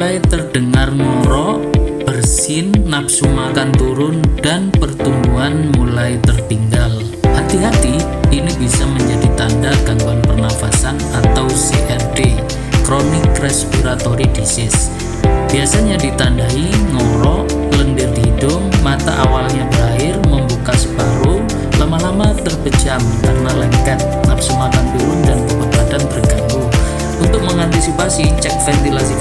mulai terdengar ngorok, bersin, nafsu makan turun, dan pertumbuhan mulai tertinggal. Hati-hati, ini bisa menjadi tanda gangguan pernafasan atau CRD, Chronic Respiratory Disease. Biasanya ditandai ngorok, lendir di hidung, mata awalnya berair, membuka separuh, lama-lama terpejam karena lengket, nafsu makan turun, dan beban badan terganggu. Untuk mengantisipasi, cek ventilasi